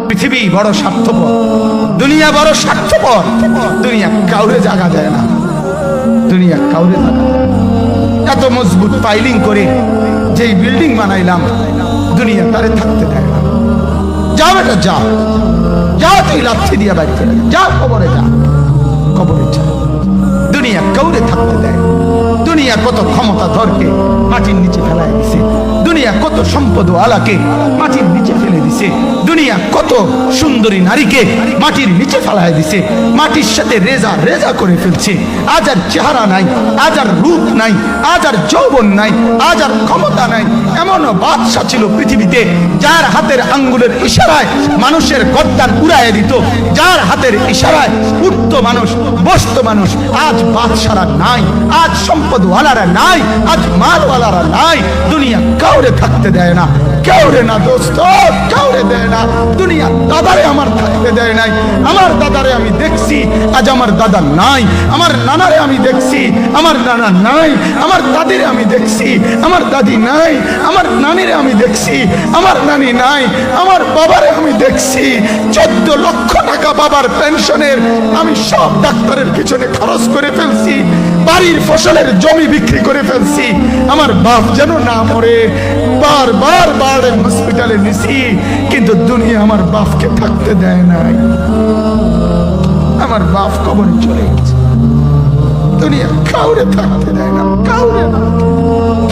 পৃথিবী বড় স্বার্থপর, দুনিয়া বড় স্বার্থপর। দুনিয়া কাউরে জায়গা দেয় না, দুনিয়া কাউরে জায়গা দেয় না। এত মজবুত পাইলিং করে যেই বিল্ডিং বানাইলাম, দুনিয়া তারে থাকতে দেয় না। যাও বেটা যাও, যাও তুই লাথি দিয়া বাইর করে যা, কবরে যা, কবরে যা। দুনিয়া কাউরে থাকতে দেয়। দুনিয়া কত ক্ষমতা ধরকে মাটির নিচে ফেলায় দিছে, দুনিয়া কত সম্পদ আলাকে মাটির নিচে ফেলে দিছে, দুনিয়া কত সুন্দরী নারীকে মাটির নিচে ফেলায় দিছে, মাটির সাথে রেজা রেজা করে ফেলছে। আজ আর চেহারা নাই, আজ আর রূপ নাই, আজ আর যৌবন নাই, আজ আর ক্ষমতা নাই। এমন বাদশা ছিল পৃথিবীতে যার হাতের আঙ্গুলের ইশারায় মানুষের গর্দান উড়াইয়া দিত, যার হাতের ইশারায় উঠত মানুষ, বসত মানুষ। আজ বাদশারা নাই, আজ সম্পদওয়ালারা নাই, আজ মালওয়ালারা নাই। দুনিয়া কাউরে থাকতে দেয় না, কাউরে না দোস্ত, কাউরে দেয় না। দুনিয়া দাদারে আমার থাকতে দেয় নাই। আমার দাদারে আমি দেখছি, আজ আমার দাদা নাই। আমার নানারে আমি দেখছি, আমার নানা নাই। আমার দাদিরে আমি দেখছি, আমার দাদি নাই। আমার নানিরে আমি দেখছি, আমার নানি নাই। আমার বাবারে আমি দেখছি, 14 লক্ষ টাকা বাবার পেনশনের আমি সব ডাক্তারের পিছনে খরচ করে ফেলছি, বাড়ির ফসলের জমি বিক্রি করে ফেলছি। আমার বাপ যেন না মরে বারবার বারে হসপিটালে নিছি, কিন্তু দুনিয়া আমার বাপকে থাকতে দেয় নাই। আমার বাপ কবরে চলে গেছে। দুনিয়া কাউরে থাকতে দেয় না, কাউরে না,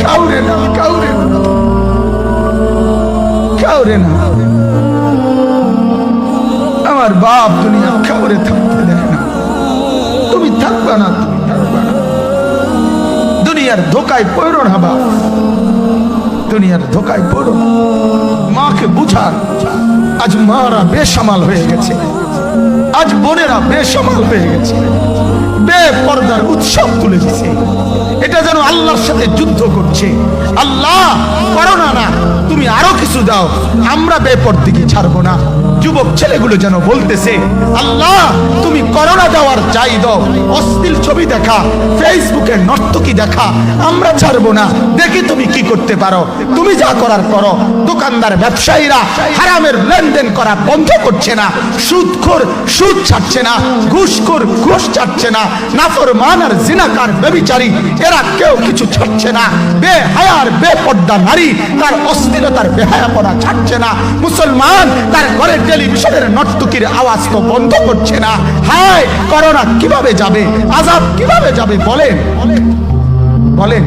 কাউরে না, কাউরে না, কাউরে না। আমার বাপ দুনিয়া কাউরে থাকতে দেয় না। তুমি থাকবা না, তুমি থাকবা না। দুনিয়ার ধোকায় পড়ো না বাপ, দুনিয়ার ধোকায় পড়ো না। মাকে বুঝান, আজ মারা বেসামাল হয়ে গেছে, আজ বোনেরা বেসামাল হয়ে গেছে, বেপরদার উৎসব তুলে দিছে। এটা যেন আল্লাহর সাথে যুদ্ধ করছে। আল্লাহ করো না, না তুমি আরো কিছু দাও, আমরা বেপরদিকে ছাড়বো না। যুবক ছেলেগুলো যেন বলতেছে, আল্লাহ তুমি করোনা দেওয়ার চাই দাও। অশ্লীল ছবি দেখা, ফেসবুকে নর্তকী দেখা আমরা ছাড়বো না। দেখি তুমি কি করতে পারো, তুমি যা করার করো। দোকানদার ব্যবসায়ীরা হারামের লেনদেন করা বন্ধ করছে না, সুদখোর সুদ ছাড়ছে না, ঘুষখোর ঘুষ ছাড়ছে না, নাফরমান আর জিনাকার ব্যভিচারী এরা কেউ কিছু ছাড়ছে না। বেহায়ার বেপর্দা নারী তার অশ্লীলতার বেহায়াপনা ছাড়ছে না। মুসলমান তার ঘরের টেলিভিশনের নর্তকীর আওয়াজ তো বন্ধ করছে না। হায় করোনা কিভাবে যাবে, আযাব কিভাবে যাবে বলেন, বলেন,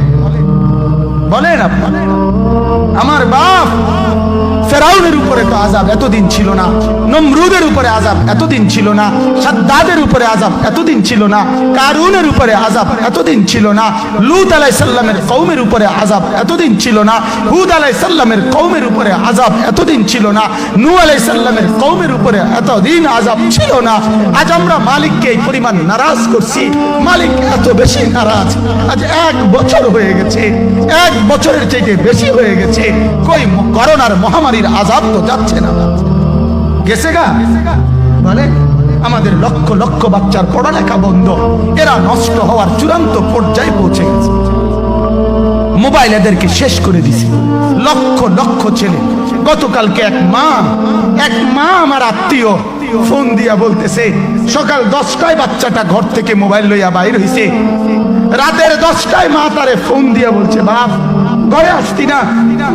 বলেন আপনি। আমার বাপ ফেরাউনের উপরে তো আযাব এতদিন ছিল না, নমরুদের উপরে আযাব এতদিন ছিল না, সাদ্দাদের উপরে আযাব এতদিন ছিল না, কারুনের উপরে আযাব এতদিন ছিল না, লূত আলাইহিস সালামের কওমের উপরে আযাব এতদিন ছিল না, হুদ আলাইহিস সালামের কওমের উপরে আযাব এতদিন ছিল না, নূহ আলাইহিস সালামের কওমের উপরে এতদিন আযাব ছিল না। আজ আমরা মালিককে এই পরিমাণ নারাজ করছি, মালিক এত বেশি নারাজ। আজ 1 বছর হয়ে গেছে, 1 বছরের চাইতে বেশি হয়ে গেছে, কই করোনার মহামারীর আযাব তো যাচ্ছে না, গেছে গা বলে। আমাদের লক্ষ লক্ষ বাচ্চার পড়ালেখা বন্ধ, এরা নষ্ট হওয়ার চূড়ান্ত পর্যায়ে পৌঁছে গেছে। মোবাইল এদেরকে শেষ করে দিছে, লক্ষ লক্ষ ছেলে। গতকালকে এক মা আমার আত্মীয় ফোন দিয়া বলতেছে, সকাল 10টায় বাচ্চাটা ঘর থেকে মোবাইল লইয়া বাইর হইছে, রাতের 10টায় মা তারে ফোন দিয়া বলছে, বাপ ঘরে আসতি না,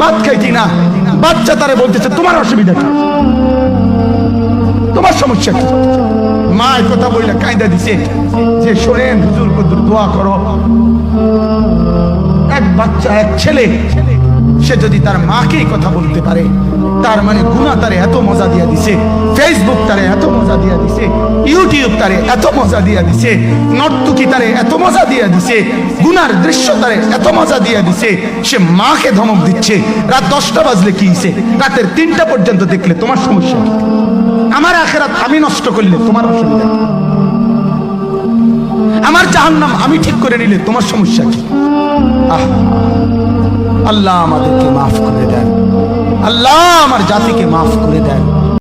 ভাত খাইতি না। বাচ্চা তারে বলতেছে, তোমার অসুবিধা কি, তোমার সমস্যা কি? মা এই কথা বইলা কায়দা দিছে যে শোনেন হুজুর কদ্দুর দোয়া করো। এক বাচ্চা, এক ছেলে, সে যদি তার মাকে কথা বলতে পারে, তার মানে গুনাহ তারে এত মজা দিয়া দিছে, ফেসবুক তারে এত মজা দিয়া দিছে, ইউটিউব তারে এত মজা দিয়া দিছে, নর্তকী তারে এত মজা দিয়া দিছে, গুনার দৃশ্য তারে এত মজা দিয়া দিছে, সে মাকে ধমক দিচ্ছে। রাত 10টা বাজলে কি হইছে, রাতের 3টা পর্যন্ত দেখলে তোমার সমস্যা, আমার আখিরাত আমি নষ্ট করলে তোমার অসুবিধা, আমার জাহান্নাম আমি ঠিক করে নিলে তোমার সমস্যা কি? আল্লাহ আমাদেরকে মাফ করে দেন, আল্লাহ আমার জাতিকে মাফ করে দেন।